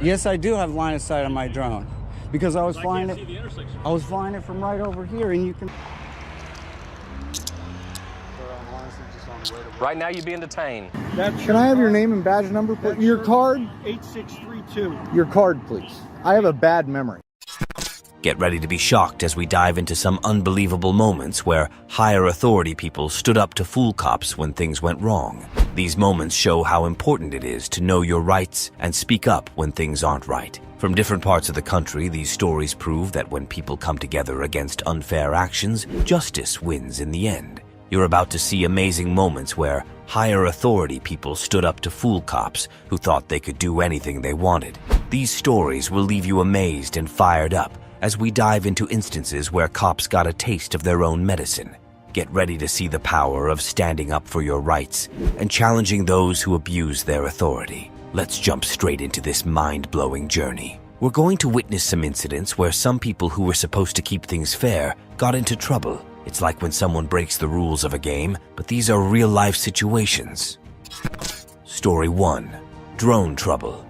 Yes, I do have line of sight on my drone because I was flying it. See the intersection. I was flying it from right over here, and you can. Right now, you're being detained. Can I have your name and badge number, please? Your card? 8632. Your card, please. I have a bad memory. Get ready to be shocked as we dive into some unbelievable moments where higher authority people stood up to fool cops when things went wrong. These moments show how important it is to know your rights and speak up when things aren't right. From different parts of the country, these stories prove that when people come together against unfair actions, justice wins in the end. You're about to see amazing moments where higher authority people stood up to fool cops who thought they could do anything they wanted. These stories will leave you amazed and fired up as we dive into instances where cops got a taste of their own medicine. Get ready to see the power of standing up for your rights and challenging those who abuse their authority. Let's jump straight into this mind-blowing journey. We're going to witness some incidents where some people who were supposed to keep things fair got into trouble. It's like when someone breaks the rules of a game, but these are real-life situations. Story 1. Drone trouble.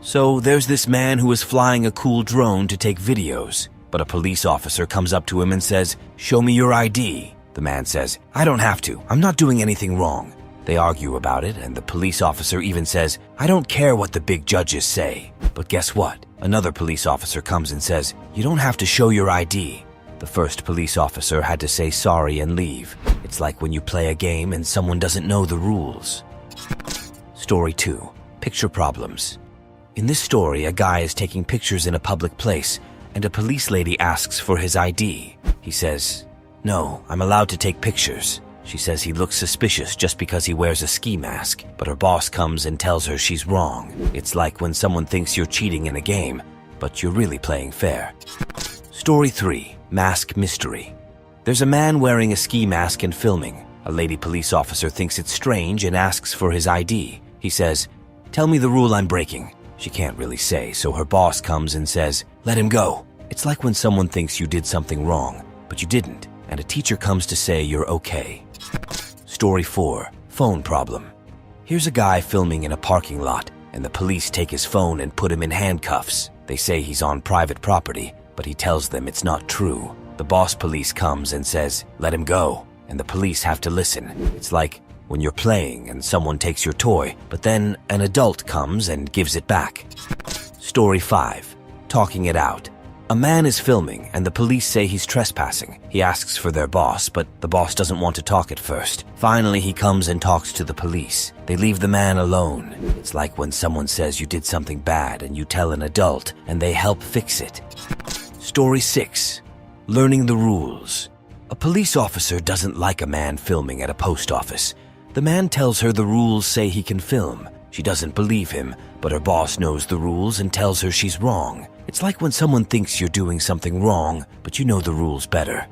So there's this man who is flying a cool drone to take videos, but a police officer comes up to him and says, "Show me your ID." The man says, "I don't have to. I'm not doing anything wrong." They argue about it, and the police officer even says, "I don't care what the big judges say." But guess what? Another police officer comes and says, "You don't have to show your ID." The first police officer had to say sorry and leave. It's like when you play a game and someone doesn't know the rules. Story 2. Picture problems. In this story, a guy is taking pictures in a public place, and a police lady asks for his ID. He says, "No, I'm allowed to take pictures." She says he looks suspicious just because he wears a ski mask, but her boss comes and tells her she's wrong. It's like when someone thinks you're cheating in a game, but you're really playing fair. Story 3. Mask mystery. There's a man wearing a ski mask and filming. A lady police officer thinks it's strange and asks for his ID. He says, "Tell me the rule I'm breaking." She can't really say, so her boss comes and says, "Let him go." It's like when someone thinks you did something wrong, but you didn't, and a teacher comes to say you're okay. Story 4. Phone problem. Here's a guy filming in a parking lot, and the police take his phone and put him in handcuffs. They say he's on private property, but he tells them it's not true. The boss police comes and says, "Let him go," and the police have to listen. It's like when you're playing and someone takes your toy, but then an adult comes and gives it back. Story 5. Talking it out. A man is filming and the police say he's trespassing. He asks for their boss, but the boss doesn't want to talk at first. Finally, he comes and talks to the police. They leave the man alone. It's like when someone says you did something bad and you tell an adult and they help fix it. Story 6. Learning the rules. A police officer doesn't like a man filming at a post office. The man tells her the rules say he can film. She doesn't believe him, but her boss knows the rules and tells her she's wrong. It's like when someone thinks you're doing something wrong, but you know the rules better.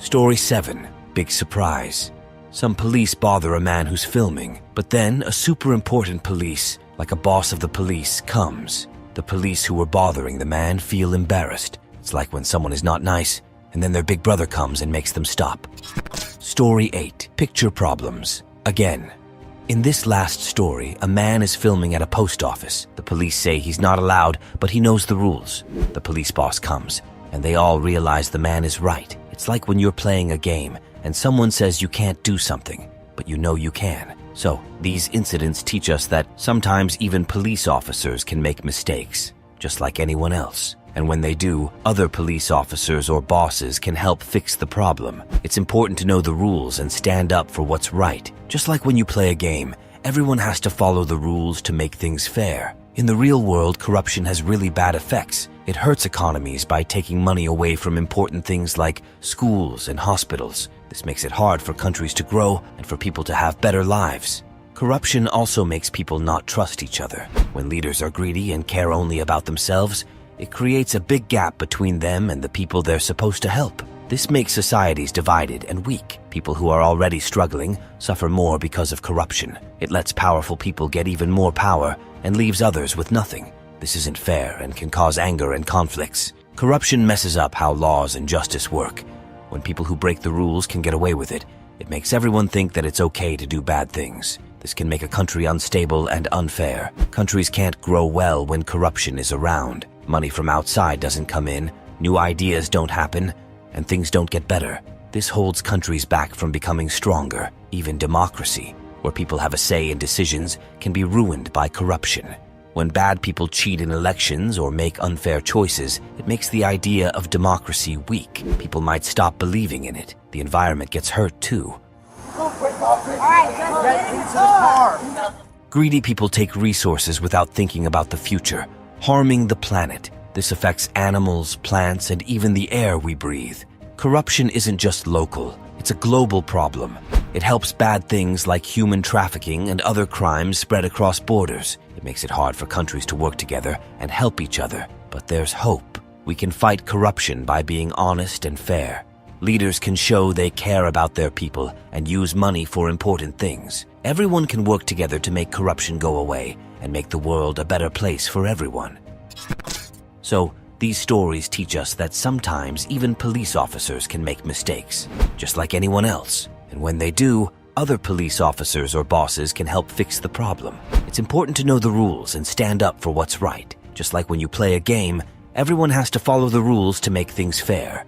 Story 7. Big surprise. Some police bother a man who's filming, but then a super important police, like a boss of the police, comes. The police who were bothering the man feel embarrassed. It's like when someone is not nice, and then their big brother comes and makes them stop. Story 8. Picture problems. Again. In this last story, a man is filming at a post office. The police say he's not allowed, but he knows the rules. The police boss comes, and they all realize the man is right. It's like when you're playing a game, and someone says you can't do something, but you know you can. So, these incidents teach us that sometimes even police officers can make mistakes, just like anyone else. And when they do, other police officers or bosses can help fix the problem. It's important to know the rules and stand up for what's right. Just like when you play a game, everyone has to follow the rules to make things fair. In the real world, corruption has really bad effects. It hurts economies by taking money away from important things like schools and hospitals. This makes it hard for countries to grow and for people to have better lives. Corruption also makes people not trust each other. When leaders are greedy and care only about themselves, it creates a big gap between them and the people they're supposed to help. This makes societies divided and weak. People who are already struggling suffer more because of corruption. It lets powerful people get even more power and leaves others with nothing. This isn't fair and can cause anger and conflicts. Corruption messes up how laws and justice work. When people who break the rules can get away with it, it makes everyone think that it's okay to do bad things. This can make a country unstable and unfair. Countries can't grow well when corruption is around. Money from outside doesn't come in, new ideas don't happen, and things don't get better. This holds countries back from becoming stronger. Even democracy, where people have a say in decisions, can be ruined by corruption. When bad people cheat in elections or make unfair choices, it makes the idea of democracy weak. People might stop believing in it. The environment gets hurt too. Greedy people take resources without thinking about the future, harming the planet. This affects animals, plants, and even the air we breathe. Corruption isn't just local, it's a global problem. It helps bad things like human trafficking and other crimes spread across borders. It makes it hard for countries to work together and help each other. But there's hope. We can fight corruption by being honest and fair. Leaders can show they care about their people and use money for important things. Everyone can work together to make corruption go away and make the world a better place for everyone. So, these stories teach us that sometimes even police officers can make mistakes, just like anyone else. And when they do, other police officers or bosses can help fix the problem. It's important to know the rules and stand up for what's right. Just like when you play a game, everyone has to follow the rules to make things fair.